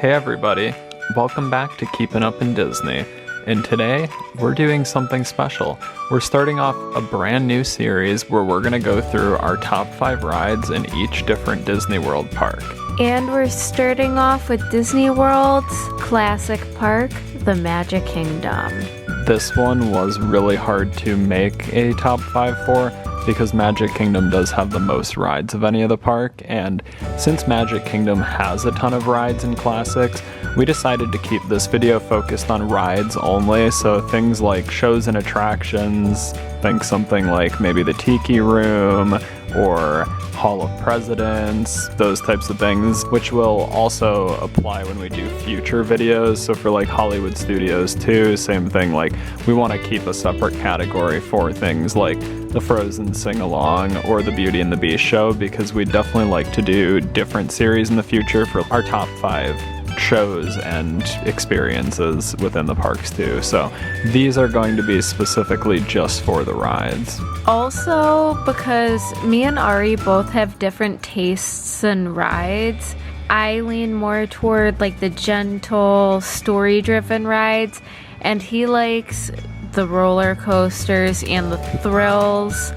Hey everybody, welcome back to Keepin' Up in Disney, and today we're doing something special. We're starting off a brand new series where we're going to go through our top 5 rides in each different Disney World park. And we're starting off with Disney World's classic park, the Magic Kingdom. This one was really hard to make a top 5 for because Magic Kingdom does have the most rides of any of the park, and since Magic Kingdom has a ton of rides and classics, we decided to keep this video focused on rides only, so things like shows and attractions, think something like maybe the Tiki Room or Hall of Presidents, those types of things, which will also apply when we do future videos. So for like Hollywood Studios too, same thing, like we want to keep a separate category for things like the Frozen sing-along or the Beauty and the Beast show, because we definitely like to do different series in the future for our top 5 shows and experiences within the parks too. So these are going to be specifically just for the rides. Also, because me and Ari both have different tastes in rides, I lean more toward like the gentle, story-driven rides, and he likes the roller coasters and the thrills.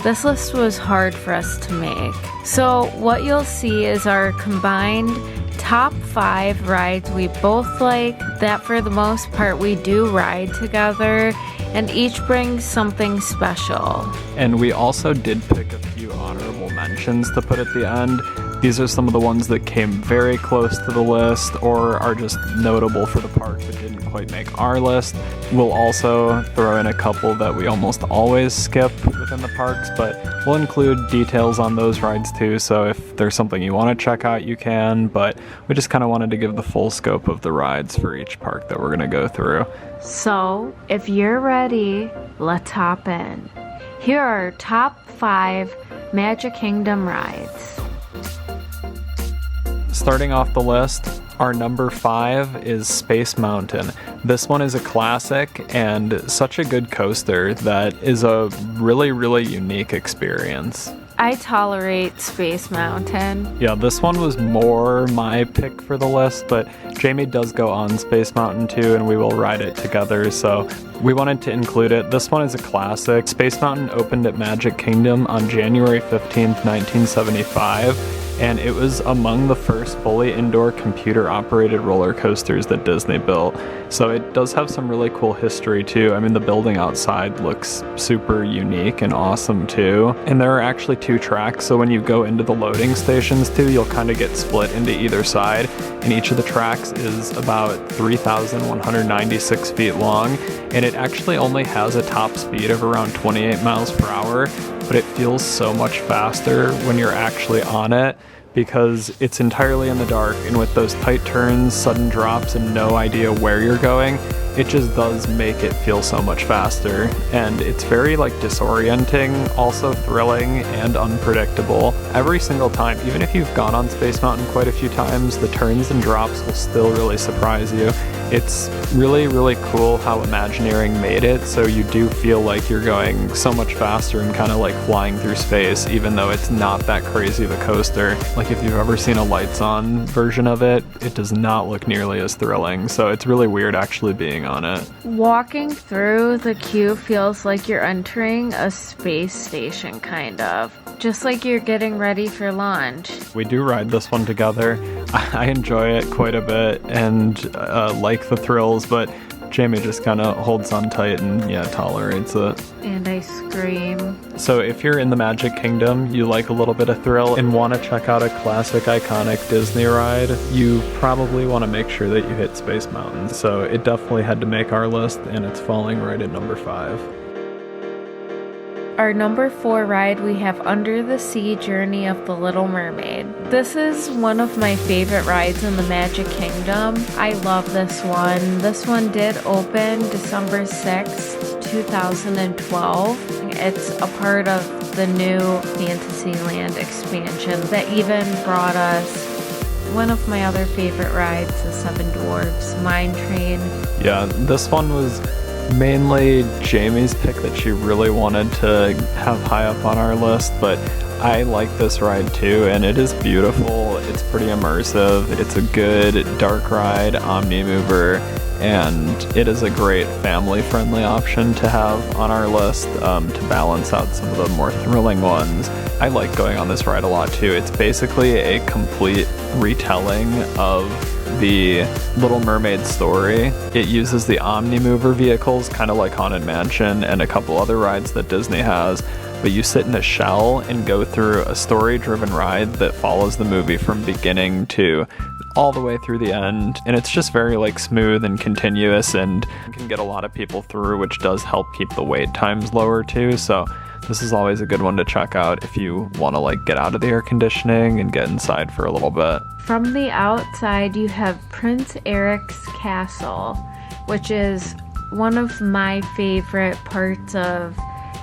This list was hard for us to make. So what you'll see is our combined top 5 rides we both like, that for the most part we do ride together, and each brings something special. And we also did pick a few honorable mentions to put at the end. These are some of the ones that came very close to the list or are just notable for the park but didn't quite make our list. We'll also throw in a couple that we almost always skip within the parks, but we'll include details on those rides too, so if there's something you want to check out, you can, but we just kind of wanted to give the full scope of the rides for each park that we're going to go through. So, if you're ready, let's hop in. Here are our top 5 Magic Kingdom rides. Starting off the list, our number 5 is Space Mountain. This one is a classic and such a good coaster that is a really, really unique experience. I tolerate Space Mountain. Yeah, this one was more my pick for the list, but Jamie does go on Space Mountain too, and we will ride it together, so we wanted to include it. This one is a classic. Space Mountain opened at Magic Kingdom on January 15th, 1975. And it was among the first fully indoor computer-operated roller coasters that Disney built. So it does have some really cool history too. I mean, the building outside looks super unique and awesome too. And there are actually 2 tracks, so when you go into the loading stations too, you'll kind of get split into either side. And each of the tracks is about 3,196 feet long, and it actually only has a top speed of around 28 miles per hour, but it feels so much faster when you're actually on it because it's entirely in the dark, and with those tight turns, sudden drops, and no idea where you're going, it just does make it feel so much faster. And it's very like disorienting, also thrilling and unpredictable. Every single time, even if you've gone on Space Mountain quite a few times, the turns and drops will still really surprise you. It's really, really cool how Imagineering made it, so you do feel like you're going so much faster and kind of like flying through space, even though it's not that crazy of a coaster. Like if you've ever seen a lights on version of it, it does not look nearly as thrilling, so it's really weird actually being on it. Walking through the queue feels like you're entering a space station, kind of. Just like you're getting ready for launch. We do ride this one together. I enjoy it quite a bit and like the thrills, but Jamie just kind of holds on tight and tolerates it. And I scream. So if you're in the Magic Kingdom, you like a little bit of thrill and want to check out a classic, iconic Disney ride, you probably want to make sure that you hit Space Mountain. So it definitely had to make our list, and it's falling right at number 5. Our number 4 ride, we have Under the Sea Journey of the Little Mermaid. This is one of my favorite rides in the Magic Kingdom. I love this one. This one did open December 6th, 2012. It's a part of the new Fantasyland expansion that even brought us one of my other favorite rides, the Seven Dwarfs Mine Train. Yeah, this one was mainly Jamie's pick that she really wanted to have high up on our list, but I like this ride too, and it is beautiful. It's pretty immersive. It's a good dark ride, Omni Mover, and it is a great family-friendly option to have on our list to balance out some of the more thrilling ones. I like going on this ride a lot too. It's basically a complete retelling of the Little Mermaid story. It uses the Omni Mover vehicles, kind of like Haunted Mansion and a couple other rides that Disney has, but you sit in a shell and go through a story-driven ride that follows the movie from beginning to all the way through the end, and it's just very like smooth and continuous and can get a lot of people through, which does help keep the wait times lower too. So this is always a good one to check out if you want to like get out of the air conditioning and get inside for a little bit. From the outside, you have Prince Eric's Castle, which is one of my favorite parts of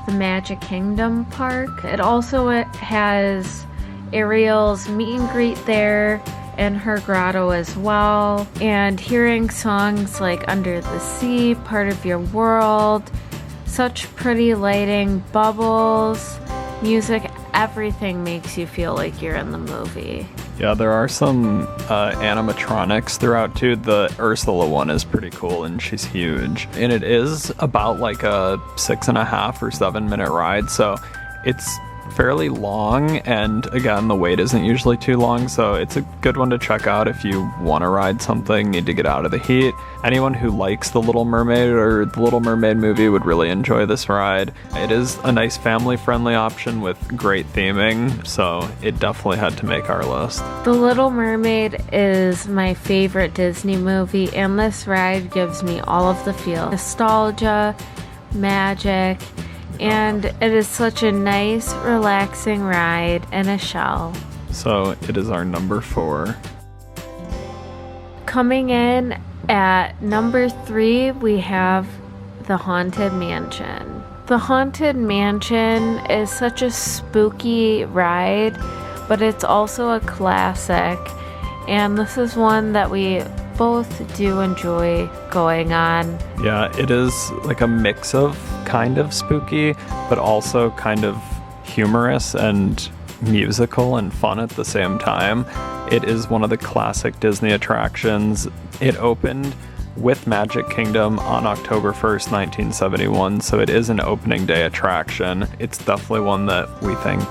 the Magic Kingdom park. It also has Ariel's meet and greet there and her grotto as well. And hearing songs like Under the Sea, Part of Your World, such pretty lighting, bubbles, music, everything makes you feel like you're in the movie. Yeah, there are some animatronics throughout too. The Ursula one is pretty cool and she's huge. And it is about like a 6.5 or 7 minute ride, so it's fairly long, and again, the wait isn't usually too long, so it's a good one to check out if you want to ride something, need to get out of the heat. Anyone who likes The Little Mermaid or The Little Mermaid movie would really enjoy this ride. It is a nice family-friendly option with great theming, so it definitely had to make our list. The Little Mermaid is my favorite Disney movie, and this ride gives me all of the feel. Nostalgia, magic, and it is such a nice, relaxing ride in a shell. So it is our number 4. Coming in at number 3, we have the Haunted Mansion. The Haunted Mansion is such a spooky ride, but it's also a classic, and this is one that we both do enjoy going on. Yeah, it is like a mix of kind of spooky, but also kind of humorous and musical and fun at the same time. It is one of the classic Disney attractions. It opened with Magic Kingdom on October 1st, 1971, so it is an opening day attraction. It's definitely one that we think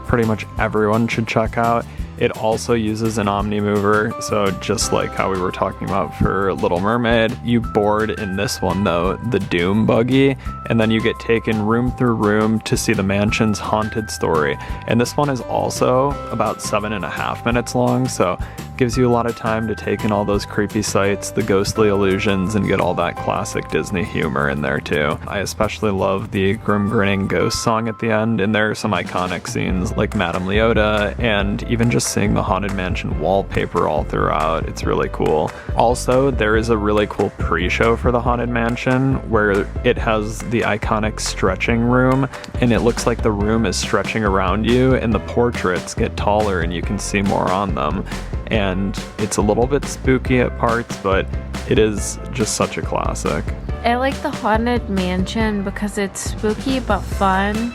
pretty much everyone should check out. It also uses an Omni Mover, so just like how we were talking about for Little Mermaid, you board in this one though the Doom Buggy, and then you get taken room through room to see the mansion's haunted story. And this one is also about 7.5 minutes long, so gives you a lot of time to take in all those creepy sights, the ghostly illusions, and get all that classic Disney humor in there too. I especially love the Grim Grinning Ghost song at the end, and there are some iconic scenes like Madame Leota, and even just seeing the Haunted Mansion wallpaper all throughout. It's really cool. Also, there is a really cool pre-show for the Haunted Mansion where it has the iconic stretching room, and it looks like the room is stretching around you, and the portraits get taller and you can see more on them. And it's a little bit spooky at parts, but it is just such a classic. I like the Haunted Mansion because it's spooky but fun.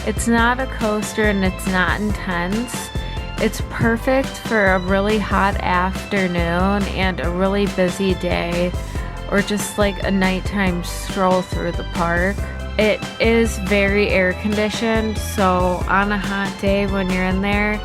It's not a coaster and it's not intense. It's perfect for a really hot afternoon and a really busy day, or just like a nighttime stroll through the park. It is very air conditioned, so on a hot day when you're in there,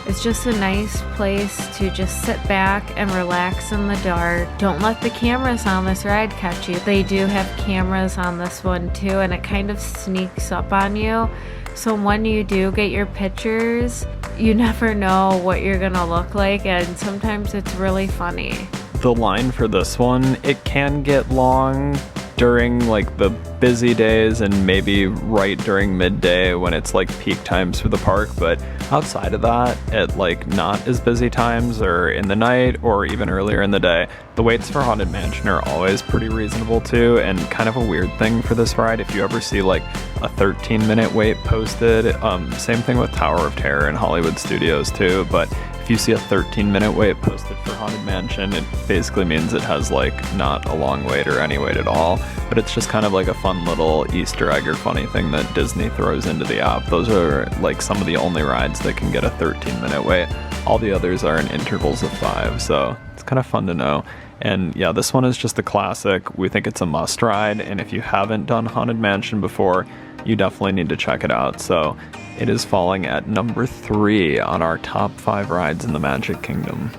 it's just a nice place to just sit back and relax in the dark. Don't let the cameras on this ride catch you. They do have cameras on this one too, and it kind of sneaks up on you. So when you do get your pictures, you never know what you're gonna look like, and sometimes it's really funny. The line for this one, it can get long during like the busy days and maybe right during midday when it's like peak times for the park, but outside of that, at like not as busy times or in the night or even earlier in the day, the waits for Haunted Mansion are always pretty reasonable too, and kind of a weird thing for this ride. If you ever see like a 13-minute wait posted, same thing with Tower of Terror in Hollywood Studios too, but if if you see a 13-minute wait posted for Haunted Mansion, it basically means it has like not a long wait or any wait at all, but it's just kind of like a fun little Easter egg or funny thing that Disney throws into the app. Those are like some of the only rides that can get a 13-minute wait. All the others are in intervals of 5, so it's kind of fun to know. And yeah, this one is just a classic. We think it's a must ride, and if you haven't done Haunted Mansion before, you definitely need to check it out. So it is falling at number 3 on our top 5 rides in the Magic Kingdom.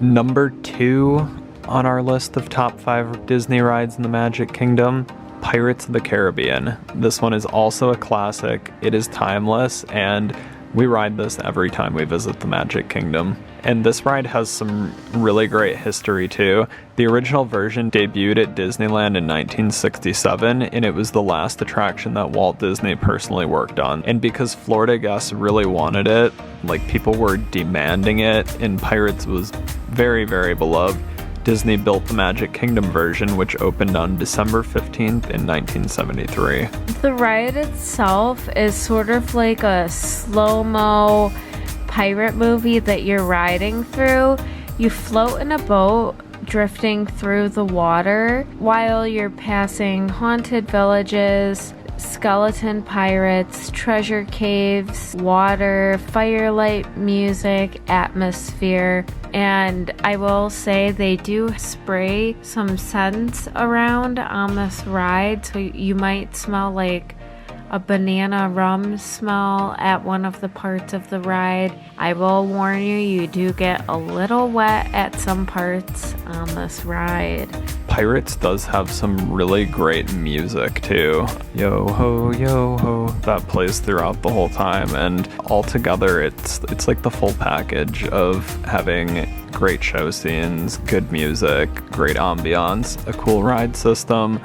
Number 2 on our list of top 5 Disney rides in the Magic Kingdom, Pirates of the Caribbean. This one is also a classic. It is timeless, and we ride this every time we visit the Magic Kingdom. And this ride has some really great history too. The original version debuted at Disneyland in 1967, and it was the last attraction that Walt Disney personally worked on. And because Florida guests really wanted it, like people were demanding it, and Pirates was very, very beloved, Disney built the Magic Kingdom version, which opened on December 15th in 1973. The ride itself is sort of like a slow-mo pirate movie that you're riding through. You float in a boat drifting through the water while you're passing haunted villages, skeleton pirates, treasure caves, water, firelight, music, atmosphere. And I will say they do spray some scents around on this ride, so you might smell like a banana rum smell at one of the parts of the ride. I will warn you, you do get a little wet at some parts on this ride. Pirates does have some really great music too. Yo ho, that plays throughout the whole time, and altogether it's like the full package of having great show scenes, good music, great ambiance, a cool ride system.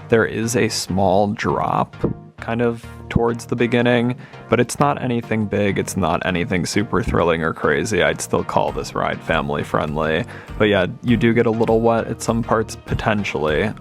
There is a small drop kind of towards the beginning, but it's not anything big, it's not anything super thrilling or crazy. I'd still call this ride family friendly, but yeah, you do get a little wet at some parts potentially.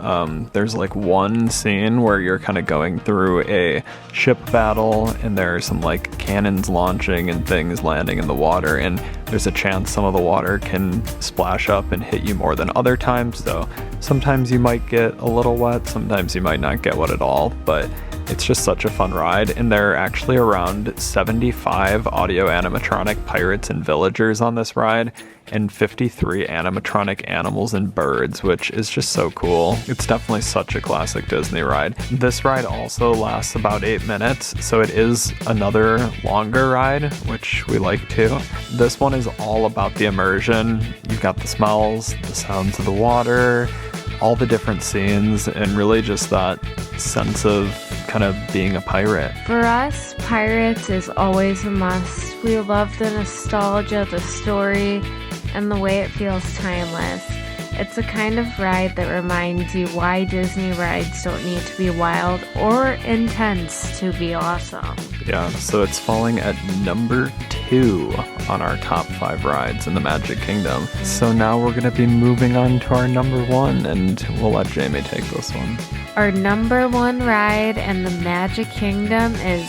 There's like one scene where you're kind of going through a ship battle, and there are some like cannons launching and things landing in the water, and there's a chance some of the water can splash up and hit you more than other times, so sometimes you might get a little wet, sometimes you might not get wet at all, but it's just such a fun ride. And there are actually around 75 audio animatronic pirates and villagers on this ride, and 53 animatronic animals and birds, which is just so cool. It's definitely such a classic Disney ride. This ride also lasts about 8 minutes, so it is another longer ride, which we like too. This one is all about the immersion. You've got the smells, the sounds of the water, all the different scenes, and really just that sense of kind of being a pirate. For us, Pirates is always a must. We love the nostalgia, the story, and the way it feels timeless. It's a kind of ride that reminds you why Disney rides don't need to be wild or intense to be awesome. Yeah, so it's falling at number 2 on our top 5 rides in the Magic Kingdom. So now we're going to be moving on to our number 1, and we'll let Jamie take this one. Our number 1 ride in the Magic Kingdom is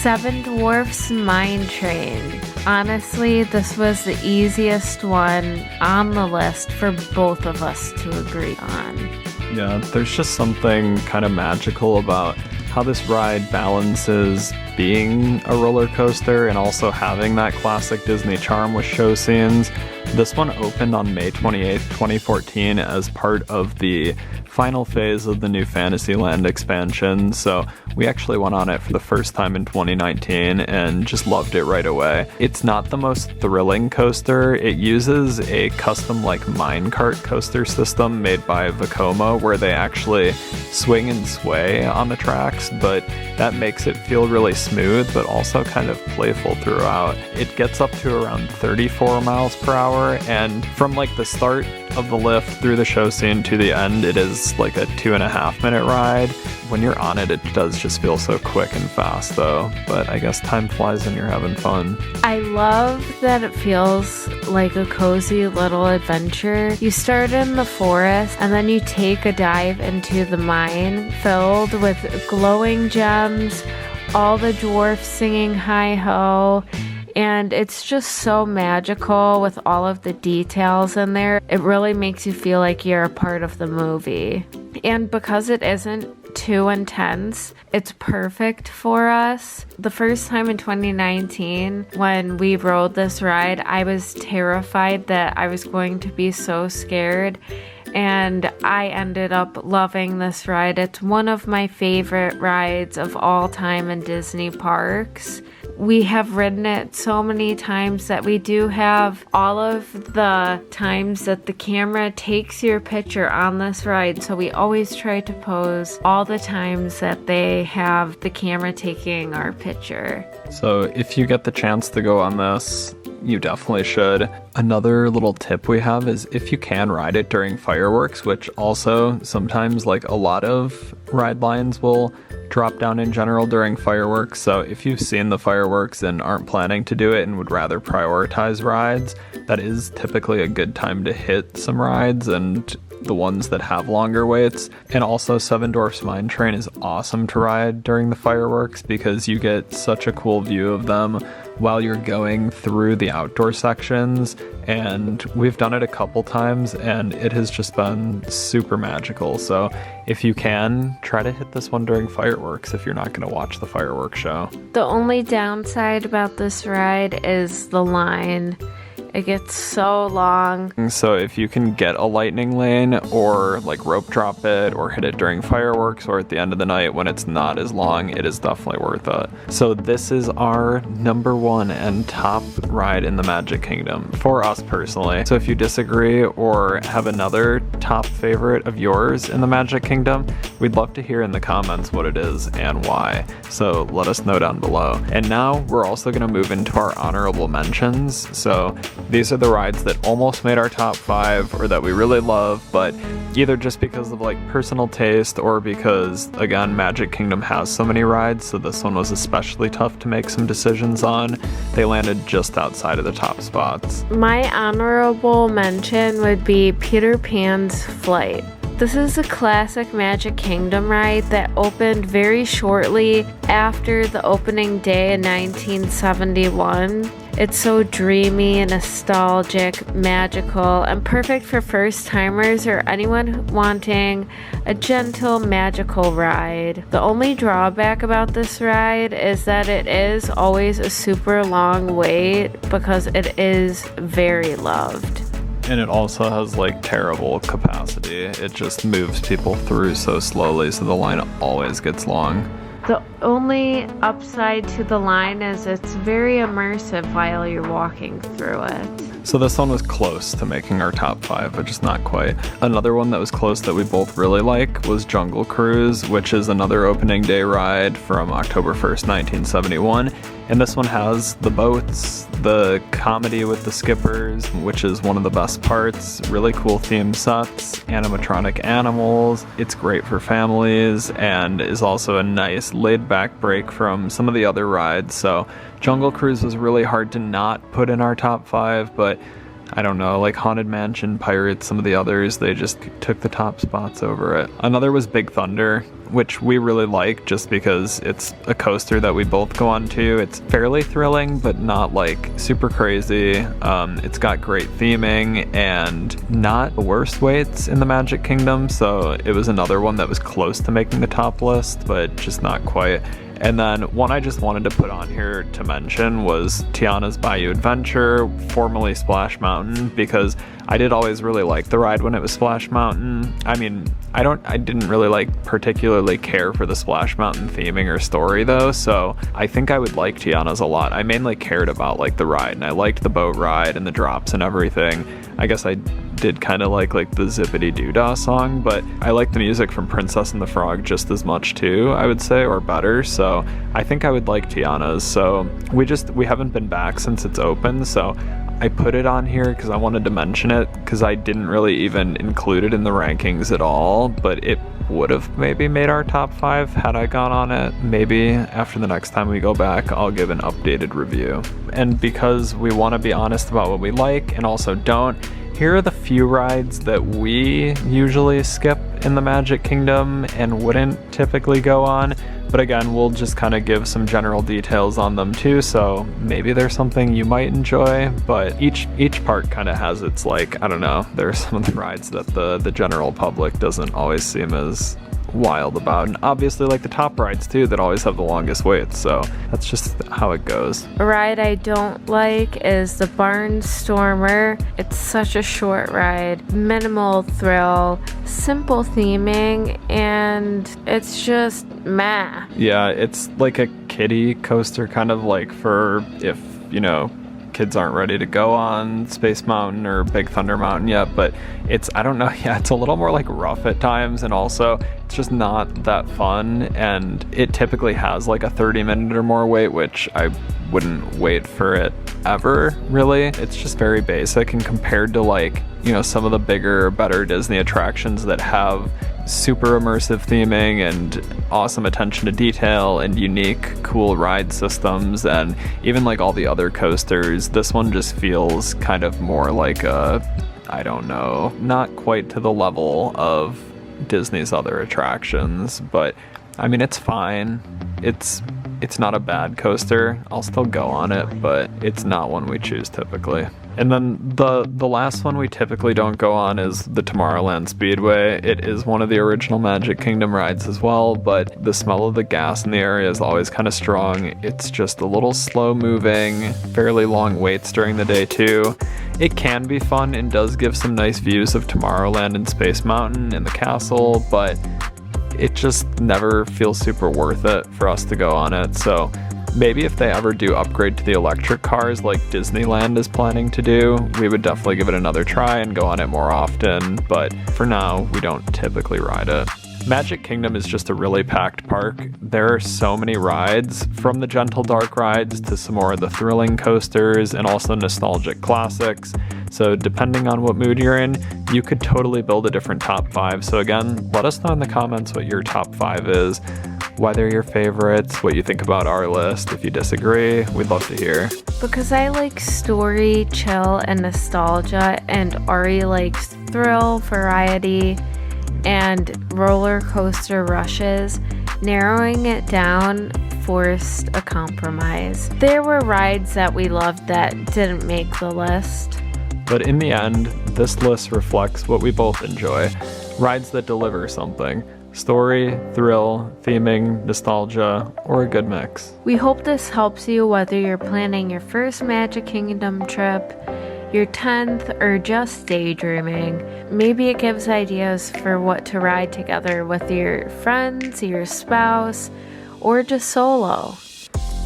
Seven Dwarfs Mine Train. Honestly, this was the easiest one on the list for both of us to agree on. Yeah, there's just something kind of magical about how this ride balances being a roller coaster and also having that classic Disney charm with show scenes. This one opened on May 28th, 2014 as part of the final phase of the new Fantasyland expansion, so we actually went on it for the first time in 2019 and just loved it right away. It's not the most thrilling coaster. It uses a custom like minecart coaster system made by Vekoma where they actually swing and sway on the tracks, but that makes it feel really smooth but also kind of playful throughout. It gets up to around 34 miles per hour, and from like the start of the lift through the show scene to the end, it is like a 2.5 minute ride. When you're on it, it does just feel so quick and fast though, but I guess time flies when you're having fun. I love that it feels like a cozy little adventure. You start in the forest and then you take a dive into the mine filled with glowing gems, all the dwarfs singing hi-ho. And it's just so magical with all of the details in there. It really makes you feel like you're a part of the movie. And because it isn't too intense, it's perfect for us. The first time in 2019 when we rode this ride, I was terrified that I was going to be so scared. And I ended up loving this ride. It's one of my favorite rides of all time in Disney parks. We have ridden it so many times that we do have all of the times that the camera takes your picture on this ride. So we always try to pose all the times that they have the camera taking our picture. So if you get the chance to go on this, you definitely should. Another little tip we have is if you can ride it during fireworks, which also sometimes like a lot of ride lines will drop down in general during fireworks. So if you've seen the fireworks and aren't planning to do it and would rather prioritize rides, that is typically a good time to hit some rides and the ones that have longer waits. And also Seven Dwarfs Mine Train is awesome to ride during the fireworks because you get such a cool view of them while you're going through the outdoor sections. And we've done it a couple times and it has just been super magical. So if you can, try to hit this one during fireworks if you're not going to watch the fireworks show. The only downside about this ride is the line. It gets so long. So if you can get a lightning lane or like rope drop it or hit it during fireworks or at the end of the night when it's not as long, it is definitely worth it. So this is our number one and top ride in the Magic Kingdom for us personally. So if you disagree or have another top favorite of yours in the Magic Kingdom, we'd love to hear in the comments what it is and why. So let us know down below. And now we're also going to move into our honorable mentions. So these are the rides that almost made our top 5 or that we really love, but either just because of like personal taste or because, again, Magic Kingdom has so many rides, so this one was especially tough to make some decisions on. They landed just outside of the top spots. My honorable mention would be Peter Pan's Flight. This is a classic Magic Kingdom ride that opened very shortly after the opening day in 1971. It's so dreamy, nostalgic, magical, and perfect for first-timers or anyone wanting a gentle, magical ride. The only drawback about this ride is that it is always a super long wait because it is very loved. And it also has like terrible capacity. It just moves people through so slowly, so the line always gets long. The only upside to the line is it's very immersive while you're walking through it. So this one was close to making our top 5, but just not quite. Another one that was close that we both really like was Jungle Cruise, which is another opening day ride from October 1st, 1971. And this one has the boats, the comedy with the skippers, which is one of the best parts, really cool theme sets, animatronic animals. It's great for families and is also a nice laid-back break from some of the other rides. So Jungle Cruise was really hard to not put in our top 5, but I don't know, like Haunted Mansion, Pirates, some of the others, they just took the top spots over it. Another was Big Thunder, which we really like just because it's a coaster that we both go on to. It's fairly thrilling, but not like super crazy. It's got great theming and not the worst waits in the Magic Kingdom, so it was another one that was close to making the top list, but just not quite. And then one I just wanted to put on here to mention was Tiana's Bayou Adventure, formerly Splash Mountain, because I did always really like the ride when it was Splash Mountain. I mean, I didn't really like particularly care for the Splash Mountain theming or story though, so I think I would like Tiana's a lot. I mainly cared about like the ride, and I liked the boat ride and the drops and everything. I guess I did kind of like the Zippity Doodah song, but I like the music from Princess and the Frog just as much too, I would say, or better, so I think I would like Tiana's. So we haven't been back since it's open, so I put it on here because I wanted to mention it because I didn't really even include it in the rankings at all, but it would have maybe made our top 5 had I gone on it. Maybe after the next time we go back, I'll give an updated review. And because we want to be honest about what we like and also don't, here are the few rides that we usually skip in the Magic Kingdom and wouldn't typically go on. But again, we'll just kind of give some general details on them too, so maybe there's something you might enjoy, but each park kind of has its, like, I don't know, there are some of the rides that the general public doesn't always seem as wild about, and obviously like the top rides too that always have the longest waits, so that's just how it goes. A ride I don't like is the Barnstormer. It's such a short ride, minimal thrill, simple theming, and it's just meh. Yeah, it's like a kiddie coaster, kind of like for if, you know, kids aren't ready to go on Space Mountain or Big Thunder Mountain yet, but it's, I don't know, yeah, it's a little more like rough at times, and also it's just not that fun, and it typically has like a 30-minute or more wait, which I wouldn't wait for it ever, really. It's just very basic, and compared to, like, you know, some of the bigger, better Disney attractions that have super immersive theming and awesome attention to detail and unique, cool ride systems, and even like all the other coasters, this one just feels kind of more like a, I don't know, not quite to the level of Disney's other attractions, but I mean, it's fine. It's not a bad coaster. I'll still go on it, but it's not one we choose typically. And then the last one we typically don't go on is the Tomorrowland Speedway. It is one of the original Magic Kingdom rides as well, but the smell of the gas in the area is always kind of strong. It's just a little slow moving, fairly long waits during the day too. It can be fun and does give some nice views of Tomorrowland and Space Mountain and the castle, but it just never feels super worth it for us to go on it. So maybe if they ever do upgrade to the electric cars like Disneyland is planning to do, we would definitely give it another try and go on it more often, but for now, we don't typically ride it. Magic Kingdom is just a really packed park. There are so many rides, from the gentle dark rides to some more of the thrilling coasters and also nostalgic classics. So depending on what mood you're in, you could totally build a different top 5. So again, let us know in the comments what your top 5 is, why they're your favorites, what you think about our list. If you disagree, we'd love to hear. Because I like story, chill, and nostalgia, and Ari likes thrill, variety, and roller coaster rushes, narrowing it down forced a compromise. There were rides that we loved that didn't make the list. But in the end, this list reflects what we both enjoy. Rides that deliver something. Story, thrill, theming, nostalgia, or a good mix. We hope this helps you whether you're planning your first Magic Kingdom trip, your 10th, or just daydreaming. Maybe it gives ideas for what to ride together with your friends, your spouse, or just solo.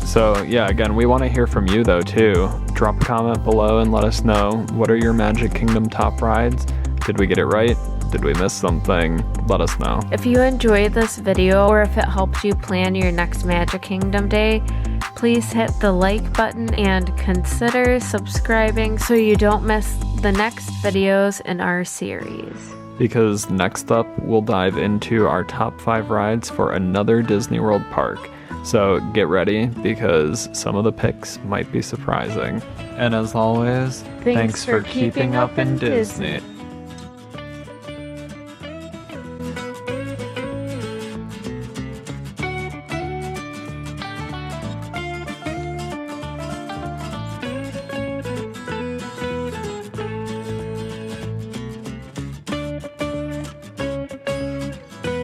So yeah, again, we want to hear from you though too. Drop a comment below and let us know, what are your Magic Kingdom top rides? Did we get it right? Did we miss something? Let us know. If you enjoyed this video, or if it helped you plan your next Magic Kingdom day, please hit the like button and consider subscribing so you don't miss the next videos in our series. Because next up, we'll dive into our top 5 rides for another Disney World park. So get ready, because some of the picks might be surprising. And as always, thanks for keeping up in Disney.